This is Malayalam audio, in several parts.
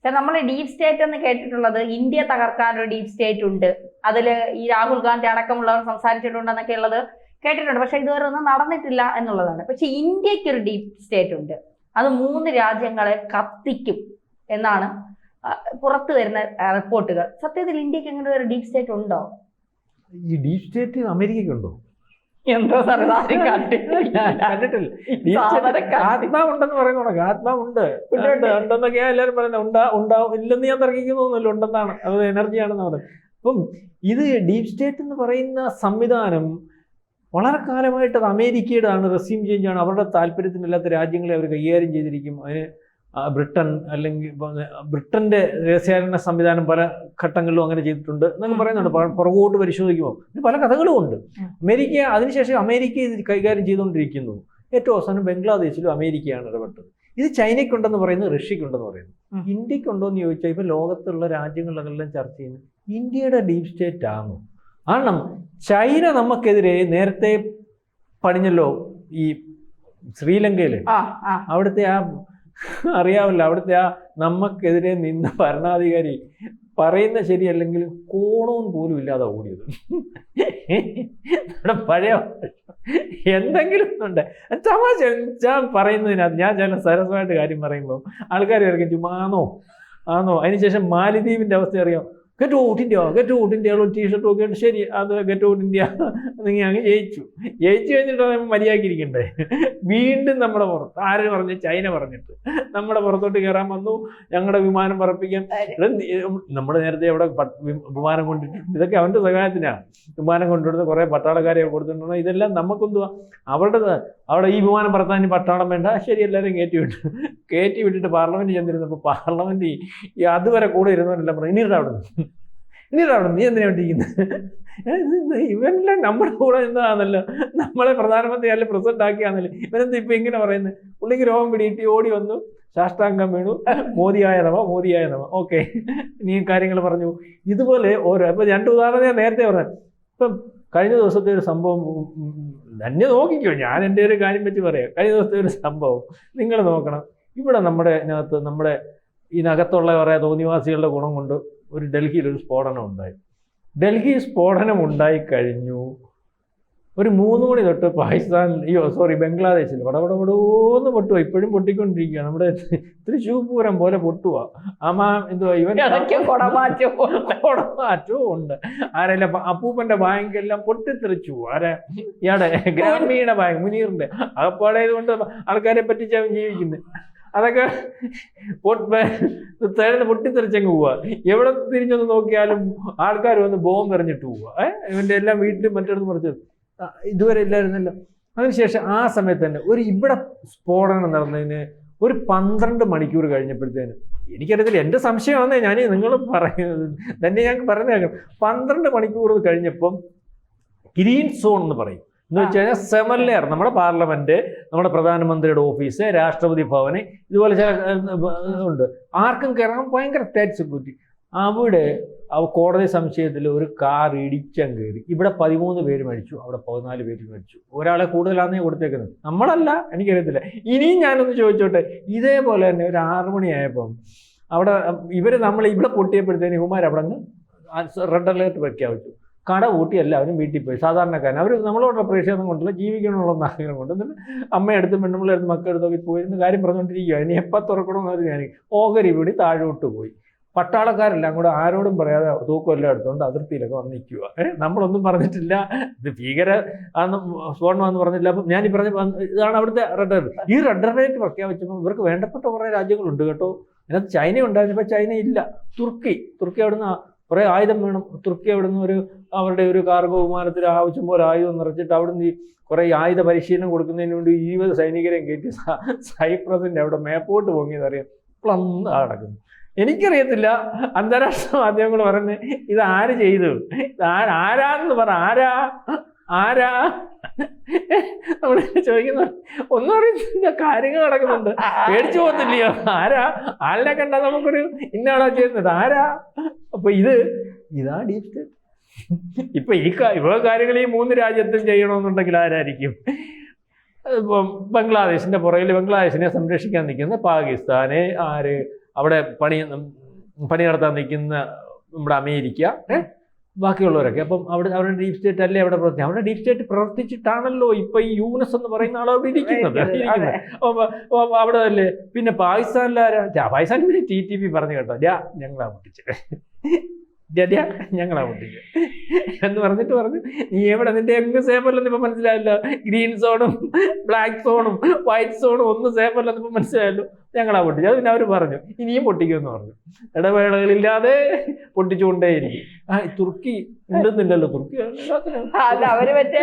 നമ്മൾ ഡീപ് സ്റ്റേറ്റ് എന്ന് കേട്ടിട്ടുള്ളത് ഇന്ത്യ തകർക്കാൻ ഒരു ഡീപ് സ്റ്റേറ്റ് ഉണ്ട്, അതില് ഈ രാഹുൽ ഗാന്ധി അടക്കമുള്ളവർ സംസാരിച്ചിട്ടുണ്ടെന്നൊക്കെ ഉള്ളത് കേട്ടിട്ടുണ്ട്. പക്ഷെ ഇതുവരെ ഒന്നും നടന്നിട്ടില്ല എന്നുള്ളതാണ്. പക്ഷെ ഇന്ത്യക്ക് ഒരു ഡീപ് സ്റ്റേറ്റ് ഉണ്ട്, അത് 3 രാജ്യങ്ങളെ കത്തിക്കും എന്നാണ് പുറത്തു വരുന്ന റിപ്പോർട്ടുകൾ. സത്യത്തിൽ ഇന്ത്യക്ക് അങ്ങനെ ഒരു ഡീപ് സ്റ്റേറ്റ് ഉണ്ടോ? ഈ ഡീപ് സ്റ്റേറ്റ് അമേരിക്കയ്ക്കുണ്ടോ? എന്തോ കണ്ടിട്ടില്ല. ആത്മാവുണ്ടെന്ന് പറയുന്നുണ്ട്. ആത്മാവുണ്ട് ഉണ്ടെന്നൊക്കെയാ എല്ലാവരും പറയുന്നത്. ഉണ്ടാവും ഇല്ലെന്ന് ഞാൻ തർക്കിക്കുന്നൊന്നുമില്ല, ഉണ്ടെന്നാണ്. അത് എനർജിയാണെന്ന് പറയുന്നത്. അപ്പം ഇത് ഡീപ് സ്റ്റേറ്റ് എന്ന് പറയുന്ന സംവിധാനം വളരെ കാലമായിട്ട് അത് അമേരിക്കയുടെ ആണ്, റെസ്യൂം ചേഞ്ചാണ്. അവരുടെ താല്പര്യത്തിനില്ലാത്ത രാജ്യങ്ങളെ അവർ കൈകാര്യം ചെയ്തിരിക്കും. അതിന് ബ്രിട്ടൻ അല്ലെങ്കിൽ ബ്രിട്ടന്റെ രഹസ്യാന്വേഷണ സംവിധാനം പല ഘട്ടങ്ങളിലും അങ്ങനെ ചെയ്തിട്ടുണ്ട് എന്നൊക്കെ പറയുന്നുണ്ട്. പുറകോട്ട് പരിശോധിക്കുമ്പോൾ പല കഥകളും ഉണ്ട്. അമേരിക്ക അതിനുശേഷം അമേരിക്ക ഇത് കൈകാര്യം ചെയ്തുകൊണ്ടിരിക്കുന്നു. ഏറ്റവും അവസാനം ബംഗ്ലാദേശിലും അമേരിക്കയാണ് ഇടപെട്ടത്. ഇത് ചൈനയ്ക്കുണ്ടെന്ന് പറയുന്നത്, റഷ്യക്കുണ്ടെന്ന് പറയുന്നു. ഇന്ത്യക്കുണ്ടോ എന്ന് ചോദിച്ചാൽ ഇപ്പൊ ലോകത്തുള്ള രാജ്യങ്ങളിലെല്ലാം ചർച്ച ചെയ്യുന്നത് ഇന്ത്യയുടെ ഡീപ് സ്റ്റേറ്റ് ആണോ? കാരണം ചൈന നമുക്കെതിരെ നേരത്തെ പണിഞ്ഞല്ലോ ഈ ശ്രീലങ്കയിൽ. അവിടുത്തെ അറിയാമല്ലോ, അവിടുത്തെ നമുക്കെതിരെ നിന്ന ഭരണാധികാരി പറയുന്ന ശരിയല്ലെങ്കിൽ കോണവും പോലും ഇല്ലാതെ ഓടിയത്. നമ്മുടെ പഴയ എന്തെങ്കിലും ഉണ്ട് തമാശ ഞാൻ പറയുന്നതിനകത്ത്. ഞാൻ ചില സരസമായിട്ട് കാര്യം പറയുമ്പോൾ ആൾക്കാർ ഇറങ്ങി ചുമ്മാന്നോ ആണോ. അതിനുശേഷം മാലിദ്വീപിന്റെ അവസ്ഥ അറിയാം. ഗെറ്റ് ഔട്ട് ഇന്ത്യ ടീഷർട്ട് ഒക്കെ ഉണ്ട്. ശരി, അത് ഗെറ്റ് ഔട്ട് ഇന്ത്യ നിങ്ങൾ അങ്ങ് ജയിച്ചു കഴിഞ്ഞിട്ട് മര്യാദക്കിരിക്കണ്ടേ? വീണ്ടും നമ്മുടെ പുറത്ത് ആര് പറഞ്ഞ്? ചൈന പറഞ്ഞിട്ട് നമ്മുടെ പുറത്തോട്ട് കയറാൻ വന്നു, ഞങ്ങളുടെ വിമാനം പറപ്പിക്കാൻ. നമ്മൾ നേരത്തെ അവിടെ വിമാനം കൊണ്ടിട്ടുണ്ട്. ഇതൊക്കെ അവൻ്റെ സഹായത്തിനാണ് വിമാനം കൊണ്ടിരുന്നത്. കുറേ പട്ടാളക്കാരെ കൊടുത്തിട്ടുണ്ടോ? ഇതെല്ലാം നമുക്കെന്തുവാ അവിടെ ഈ വിമാനം പറത്താൻ പട്ടാളം വേണ്ട. ശരി, എല്ലാവരും കയറ്റി വിട്ടിട്ട് പാർലമെന്റ് ചെന്നിരുന്നപ്പോൾ പാർലമെന്റ് ഈ അതുവരെ കൂടെ ഇരുന്നവരെല്ലാം പറഞ്ഞു ഇനിയുടെ അവിടെ നീ എന്തിനാ വേണ്ടിയിരിക്കുന്നത്? ഇവനെല്ലാം നമ്മുടെ കൂടെ നിന്നതാണല്ലോ, നമ്മളെ പ്രധാനമന്ത്രി അല്ലെ പ്രസിഡന്റ് ആക്കിയാന്നല്ലേ. ഇവനെന്താ ഇപ്പൊ ഇങ്ങനെ പറയുന്നത്? പുള്ളിക്ക് രോഗം പിടിയിട്ട് ഓടി വന്നു, സാഷ്ടാംഗം വീണു, മോദിയായ നമ. ഓക്കെ, നീ കാര്യങ്ങൾ പറഞ്ഞു. ഇതുപോലെ ഓരോ ഇപ്പൊ 2 ഉദാഹരണം ഞാൻ നേരത്തെ പറഞ്ഞു. ഇപ്പം കഴിഞ്ഞ ദിവസത്തെ ഒരു സംഭവം തന്നെ നോക്കിക്കോ. ഞാൻ എൻ്റെ ഒരു കാര്യം വെച്ച് പറയാം. കഴിഞ്ഞ ദിവസത്തെ ഒരു സംഭവം നിങ്ങൾ നോക്കണം. ഇവിടെ നമ്മുടെ ഇതിനകത്തുള്ള കുറേ തോന്നിവാസികളുടെ ഗുണം കൊണ്ട് ഒരു ഡൽഹിയിൽ ഒരു സ്ഫോടനം ഉണ്ടായി. സ്ഫോടനം ഉണ്ടായിക്കഴിഞ്ഞു. ഒരു 3 മണി തൊട്ട് ബംഗ്ലാദേശിൽ വടവടവടോന്ന് പൊട്ടുക. ഇപ്പോഴും പൊട്ടിക്കൊണ്ടിരിക്കുക. നമ്മുടെ തൃശ്ശൂർ പൂരം പോലെ പൊട്ടുക. എന്തുവാ ഇവൻ കുടമാറ്റവും ഉണ്ട്. ആരെല്ലാം അപ്പൂപ്പന്റെ ബാങ്കെല്ലാം പൊട്ടിത്തെറിച്ചു. ഇയാടെ ഗ്രാമീണ ബാങ്ക് മുനീറിന്റെ അകപ്പാടായത് കൊണ്ട് ആൾക്കാരെ പറ്റിച്ചാൽ ജീവിക്കുന്നത്. അതൊക്കെ പൊട്ടിത്തെറിച്ചങ്ങ് പോവുക. എവിടെ തിരിഞ്ഞൊന്ന് നോക്കിയാലും ആൾക്കാർ വന്ന് ബോംബ് എറിഞ്ഞിട്ട് പോവുക. ഇവന്റെ എല്ലാം വീട്ടിലും മറ്റൊന്ന് പറിച്ചത് ഇതുവരെ ഇല്ലായിരുന്നല്ലോ. അതിനുശേഷം ആ സമയത്ത് തന്നെ ഇവിടെ സ്ഫോടനം നടന്നതിന് ഒരു 12 മണിക്കൂർ കഴിഞ്ഞപ്പോഴത്തേന്, എനിക്കറിയത്തില്ല, എൻ്റെ സംശയമാണെന്നേ ഞാൻ നിങ്ങൾ പറയുന്നത് തന്നെ ഞങ്ങൾക്ക് പറഞ്ഞു കേൾക്കണം. 12 മണിക്കൂർ കഴിഞ്ഞപ്പം ഗ്രീൻ സോൺ എന്ന് പറയും. എന്ന് വെച്ച് കഴിഞ്ഞാൽ സെമല്ലേർ, നമ്മുടെ പാർലമെന്റ്, നമ്മുടെ പ്രധാനമന്ത്രിയുടെ ഓഫീസ്, രാഷ്ട്രപതി ഭവന്, ഇതുപോലെ ചില ഉണ്ട്. ആർക്കും കയറാൻ ഭയങ്കര ടൈറ്റ് സെക്യൂരിറ്റി. അവിടെ കോടതി സംശയത്തിൽ ഒരു കാർ ഇടിച്ചം കയറി. ഇവിടെ 13 പേര് മരിച്ചു, അവിടെ 14 പേര് മരിച്ചു. ഒരാളെ കൂടുതലാണെന്നേ കൊടുത്തേക്കുന്നത്. നമ്മളല്ല, എനിക്കറിയത്തില്ല. ഇനിയും ഞാനൊന്ന് ചോദിച്ചോട്ടെ, ഇതേപോലെ തന്നെ ഒരു 6 മണിയായപ്പം അവിടെ നമ്മൾ ഇവിടെ പൊട്ടിയപ്പോഴത്തേന് ഇവന്മാർ അവിടെ നിന്ന് റെഡ് അലേർട്ട് പ്രഖ്യാപിച്ചു. കട പൂട്ടി എല്ലാവരും വീട്ടിൽ പോയി. സാധാരണക്കാരൻ അവർ നമ്മളോട് പ്രതിഷേധം കൊണ്ടല്ല, ജീവിക്കണമെന്നുള്ള ആഗ്രഹം കൊണ്ട്. എന്നിട്ട് അമ്മയെടുത്ത് പെണ്ണുമ്പിളെടുത്ത് മക്കളെടുത്തൊക്കെ പോയിരുന്ന കാര്യം പറഞ്ഞുകൊണ്ടിരിക്കുക. ഇനി എപ്പോൾ തുറക്കണമെന്ന് ഞാൻ ഓഹരി വീടി താഴോട്ട് പോയി. പട്ടാളക്കാരെല്ലാം കൂടെ ആരോടും പറയാതെ തൂക്കമെല്ലാം എടുത്തുകൊണ്ട് അതിർത്തിയിലൊക്കെ വന്ന് നിൽക്കുക. നമ്മളൊന്നും പറഞ്ഞിട്ടില്ല, ഇത് ഭീകര സ്ഫോടനമെന്ന് പറഞ്ഞില്ല. അപ്പം ഞാൻ ഈ പറഞ്ഞ ഇതാണ് അവിടുത്തെ റെഡ് അലേർട്ട്. ഈ റെഡ് അലേർട്ട് പ്രഖ്യാപിച്ചപ്പോൾ ഇവർക്ക് വേണ്ടപ്പെട്ട കുറേ രാജ്യങ്ങളുണ്ട് കേട്ടോ. അതിനകത്ത് ചൈന ഉണ്ടായിരുന്നപ്പോൾ ചൈന ഇല്ല. തുർക്കി അവിടുന്ന് കുറേ ആയുധം വേണം. തുർക്കി അവിടുന്ന് അവരുടെ ഒരു കാർഗോ വിമാനത്തിൽ ആവശ്യം പോലെ ആയുധം നിറച്ചിട്ട് അവിടുന്ന് കുറേ ആയുധ പരിശീലനം കൊടുക്കുന്നതിന് വേണ്ടി 20 സൈനികരെയും കയറ്റി സൈപ്രസിൻ്റെ അവിടെ മേപ്പോട്ട് പൊങ്ങിയതറിയാം പ്ലന്ന് നടക്കുന്നു. എനിക്കറിയത്തില്ല, അന്താരാഷ്ട്ര മാധ്യമങ്ങൾ പറഞ്ഞ് ഇത് ആര് ചെയ്തു, ആരാന്ന് പറ, ആരാ നമ്മൾ ചോദിക്കുന്ന ഒന്നും അറിയത്തില്ല. കാര്യങ്ങൾ നടക്കുന്നുണ്ട്, പേടിച്ചു പോകത്തില്ലയോ? ആളിനെ കണ്ടാൽ നമുക്കൊരു ഇന്നാളാ ചെയ്യുന്നത്, ആരാ? അപ്പൊ ഇതാ ഡീപ് സ്റ്റേറ്റ്. ഇപ്പൊ ഇവ കാര്യങ്ങൾ ഈ 3 രാജ്യത്തും ചെയ്യണമെന്നുണ്ടെങ്കിൽ ആരായിരിക്കും? ഇപ്പം ബംഗ്ലാദേശിന്റെ പുറകിൽ ബംഗ്ലാദേശിനെ സംരക്ഷിക്കാൻ നിൽക്കുന്ന പാകിസ്ഥാന്, അവിടെ പണി നടത്താൻ നിൽക്കുന്ന നമ്മുടെ അമേരിക്ക, ബാക്കിയുള്ളവരൊക്കെ. അപ്പം അവരുടെ ഡീപ് സ്റ്റേറ്റ് അല്ലേ അവിടെ പ്രവർത്തിക്കും. അവിടെ ഡീപ് സ്റ്റേറ്റ് പ്രവർത്തിച്ചിട്ടാണല്ലോ ഇപ്പൊ ഈ യൂനസ് എന്ന് പറയുന്ന ആൾ അവിടെ ഇരിക്കുന്നത്. അവിടെ അല്ലേ. പിന്നെ പാകിസ്ഥാനിലാരാ? പാകിസ്ഥാനിൽ പിന്നെ TTP പറഞ്ഞു കേട്ടോ, ഞങ്ങളാ പൊട്ടിച്ചത്, ഞങ്ങളാ പൊട്ടിച്ചത് എന്ന് പറഞ്ഞു നീ എവിടെ, നിന്റെ എങ്ങ് സേഫ് അല്ലെന്ന് ഇപ്പൊ മനസ്സിലായല്ലോ. ഗ്രീൻ സോണും ബ്ലാക്ക് സോണും വൈറ്റ് സോണും ഒന്നും സേഫ് അല്ലെന്ന് ഇപ്പൊ മനസ്സിലായല്ലോ. ഞങ്ങളാ പൊട്ടിച്ചത്. പിന്നെ അവർ പറഞ്ഞു ഇനിയും പൊട്ടിക്കുമെന്ന് പറഞ്ഞു. ഇടവേളകളില്ലാതെ പൊട്ടിച്ചുകൊണ്ടേയിരിക്കും. തുർക്കി ഉണ്ടെന്നില്ലല്ലോ, തുർക്കി അല്ല, അവര് മറ്റേ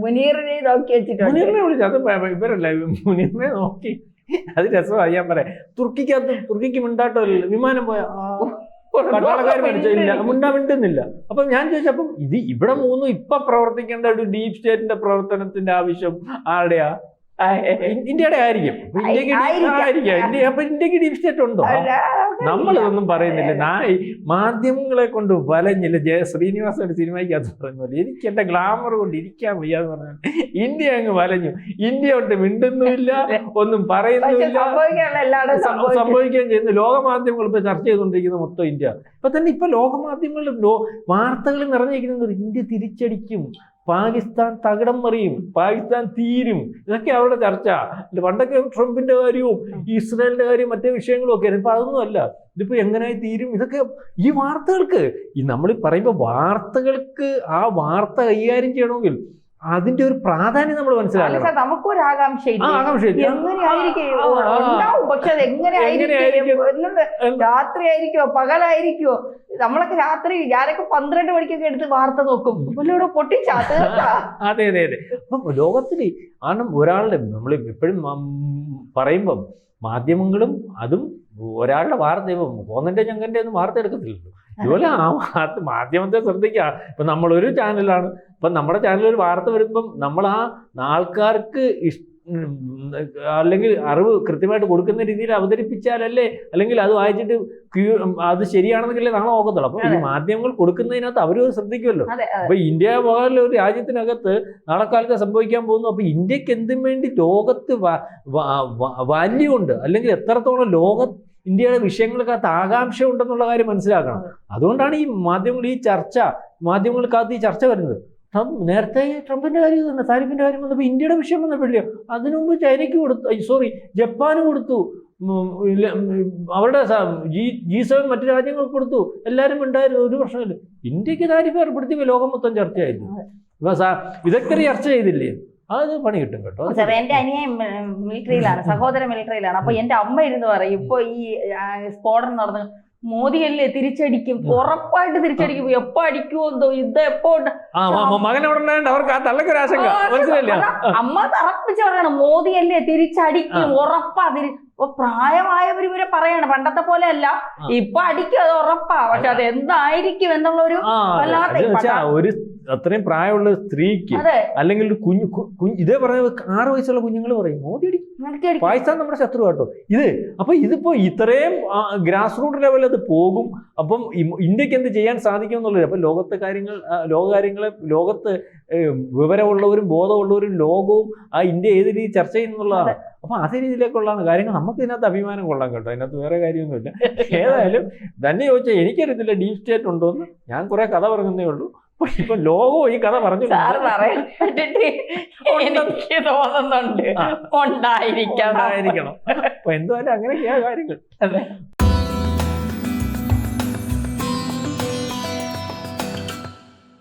മുനീറിനെ നോക്കി വെച്ചിട്ടുണ്ട്. മുനീറിനെ വിളിച്ചു, അത് ഇവരല്ല, മുനീറിനെ നോക്കി. അത് രസമായി. ഞാൻ പറയാം, തുർക്കിക്ക് മിണ്ടാട്ടമില്ല. വിമാനം പോയ പട്ടാളക്കാർ മരിച്ചില്ല, മിണ്ടുന്നില്ല. അപ്പം ഞാൻ ചോദിച്ചപ്പം ഇവിടെ മൂന്നും ഇപ്പൊ പ്രവർത്തിക്കേണ്ട ഒരു ഡീപ് സ്റ്റേറ്റിന്റെ പ്രവർത്തനത്തിന്റെ ആവശ്യം ആരുടെയാ? ഇന്ത്യയുടെ ആയിരിക്കും. ഇന്ത്യക്ക് ഡീപ് സ്റ്റേറ്റ് ഉണ്ടോ? നമ്മളിതൊന്നും പറയുന്നില്ല. മാധ്യമങ്ങളെ കൊണ്ട് വലഞ്ഞില്ല. ശ്രീനിവാസൻ ഒരു സിനിമയ്ക്കകത്ത് പറയുന്നില്ല, എനിക്ക് എന്റെ ഗ്ലാമർ കൊണ്ട് ഇരിക്കാൻ വയ്യാന്ന് പറഞ്ഞാൽ ഇന്ത്യ അങ്ങ് വലഞ്ഞു. ഇന്ത്യ കൊണ്ട് മിണ്ടുന്നുമില്ല, ഒന്നും പറയുന്നുമില്ല, സംഭവിക്കുകയും ചെയ്യുന്നു. ലോകമാധ്യമങ്ങൾ ഇപ്പൊ ചർച്ച ചെയ്തുകൊണ്ടിരിക്കുന്ന മൊത്തം ഇന്ത്യ. ഇപ്പൊ ലോകമാധ്യമങ്ങളിൽ വാർത്തകൾ നിറഞ്ഞിരിക്കുന്നത് ഇന്ത്യ തിരിച്ചടിക്കും, പാകിസ്ഥാൻ തകിടം മറിയും, പാകിസ്ഥാൻ തീരും, ഇതൊക്കെ അവരുടെ ചർച്ച. പണ്ടൊക്കെ ട്രംപിന്റെ കാര്യവും ഇസ്രായേലിന്റെ കാര്യവും മറ്റേ വിഷയങ്ങളും ഒക്കെ. ഇപ്പൊ അതൊന്നും അല്ല. ഇതിപ്പോ എങ്ങനെയായി തീരും, ഇതൊക്കെ ഈ വാർത്തകൾക്ക്. നമ്മളീ പറയുമ്പോൾ വാർത്തകൾക്ക് ആ വാർത്ത കൈകാര്യം ചെയ്യണമെങ്കിൽ അതിന്റെ ഒരു പ്രാധാന്യം നമ്മൾ മനസ്സിലാക്കണം. നമുക്കൊരു ആകാംക്ഷയില്ല, പക്ഷെ അത് എങ്ങനെയായിരിക്കും, രാത്രിയായിരിക്കോ പകലായിരിക്കോ? നമ്മളൊക്കെ രാത്രി, ഞാനൊക്കെ 12 മണിക്കൊക്കെ എടുത്ത് വാർത്ത നോക്കും. ഇവിടെ പൊട്ടിച്ചാ. അതെ. അപ്പം ലോകത്തില് കാരണം ഒരാളുടെ നമ്മൾ എപ്പോഴും പറയുമ്പം മാധ്യമങ്ങളും അതും ഒരാളുടെ വാർത്ത കോന്നന്റെ ചങ്കന്റെ ഒന്നും വാർത്ത എടുക്കത്തില്ലല്ലോ. ഇതുപോലെ ആ വാർത്ത മാധ്യമത്തെ ശ്രദ്ധിക്കുക. ഇപ്പൊ നമ്മളൊരു ചാനലാണ്, ഇപ്പൊ നമ്മുടെ ചാനലിൽ ഒരു വാർത്ത വരുമ്പം നമ്മൾ ആ ആൾക്കാർക്ക് അല്ലെങ്കിൽ അറിവ് കൃത്യമായിട്ട് കൊടുക്കുന്ന രീതിയിൽ അവതരിപ്പിച്ചാലല്ലേ, അല്ലെങ്കിൽ അത് വായിച്ചിട്ട് അത് ശരിയാണെന്നല്ലേ നാളെ നോക്കത്തുള്ളൂ. അപ്പൊ ഈ മാധ്യമങ്ങൾ കൊടുക്കുന്നതിനകത്ത് അവരും ശ്രദ്ധിക്കുമല്ലോ. അപ്പൊ ഇന്ത്യ പോലെ ഒരു രാജ്യത്തിനകത്ത് നാളെ കാലത്ത് സംഭവിക്കാൻ പോകുന്നു. അപ്പൊ ഇന്ത്യക്ക് എന്തിനു വേണ്ടി ലോകത്ത് വാല്യൂ ഉണ്ട്, അല്ലെങ്കിൽ എത്രത്തോളം ഇന്ത്യയുടെ വിഷയങ്ങൾക്കകത്ത് ആകാംക്ഷ ഉണ്ടെന്നുള്ള കാര്യം മനസ്സിലാക്കണം. അതുകൊണ്ടാണ് ഈ മാധ്യമങ്ങൾക്കകത്ത് ഈ ചർച്ച വരുന്നത്. നേരത്തെ ട്രംപിന്റെ കാര്യം തന്നെ, താരിഫിന്റെ കാര്യം വന്നപ്പോൾ ഇന്ത്യയുടെ വിഷയം വന്നപ്പോഴില്ലയോ? അതിനു മുമ്പ് ചൈനയ്ക്ക് കൊടുത്തു, ജപ്പാന് കൊടുത്തു, അവരുടെ G7 മറ്റു രാജ്യങ്ങൾക്ക് കൊടുത്തു. എല്ലാവരും ഉണ്ടായിരുന്നു, ഒരു പ്രശ്നമില്ല. ഇന്ത്യക്ക് താരിഫ് ഏർപ്പെടുത്തിയപ്പോൾ ലോകം മൊത്തം ചർച്ചയായിരുന്നു. ഇതൊക്കെ ചർച്ച ചെയ്തില്ലേ? അത് പണി കിട്ടും കേട്ടോ. എന്റെ അനിയൻ മിലിറ്ററിയിലാണ്, സഹോദരൻ മിലിറ്ററിയിലാണ്. അപ്പൊ എന്റെ അമ്മ ഇരുന്ന് പറയും, ഇപ്പൊ ഈ സ്ഫോടനം നടന്ന് മോദിയല്ലേ തിരിച്ചടിക്കും, ഉറപ്പായിട്ട് തിരിച്ചടിക്കും. എപ്പോ അടിക്കുമോ എന്തോ, ഇത് എപ്പോ അമ്മ തറപ്പിച്ച് പറയണം, മോദിയല്ലേ തിരിച്ചടിക്കും, ഉറപ്പാ. ഇപ്പൊ പ്രായമായവർ ഇവരെ പറയാണ്, പണ്ടത്തെ പോലെ അല്ല, ഇപ്പൊ അടിക്കും, അത് ഉറപ്പാ. പക്ഷെ അത് എന്തായിരിക്കും എന്നുള്ളൊരു ഒരു അത്രയും പ്രായമുള്ള സ്ത്രീക്ക്, അല്ലെങ്കിൽ ഇതേ പറഞ്ഞ 6 വയസ്സുള്ള കുഞ്ഞുങ്ങൾ പറയും മോദി അടിക്കും, പാകിസ്ഥാൻ നമ്മുടെ ശത്രു കേട്ടോ. അപ്പൊ ഇതിപ്പോ ഇത്രയും ഗ്രാസ് റൂട്ട് ലെവലിൽ അത് പോകും. അപ്പം ഇന്ത്യക്ക് എന്ത് ചെയ്യാൻ സാധിക്കും എന്നുള്ളത്. അപ്പൊ ലോകത്ത് വിവരമുള്ളവരും ബോധമുള്ളവരും ലോകവും ആ ഇന്ത്യ ഏത് രീതി ചർച്ച ചെയ്യുന്നുള്ളതാണ്. അപ്പൊ അതേ രീതിയിലേക്കുള്ളതാണ് കാര്യങ്ങൾ. നമുക്ക് ഇതിനകത്ത് അഭിമാനം കൊള്ളാം കേട്ടോ, അതിനകത്ത് വേറെ കാര്യമൊന്നുമില്ല. ഏതായാലും തന്നെ ചോദിച്ചാൽ എനിക്കറിയത്തില്ല ഡീപ് സ്റ്റേറ്റ് ഉണ്ടോ എന്ന്. ഞാൻ കുറെ കഥ പറഞ്ഞതേ ഉള്ളൂ. ഇപ്പൊ ലോകവും ഈ കഥ പറഞ്ഞു എനിക്ക് തോന്നുന്നുണ്ട് ഉണ്ടായിരിക്കണം. അപ്പൊ എന്തായാലും അങ്ങനെയൊക്കെയാ കാര്യങ്ങൾ.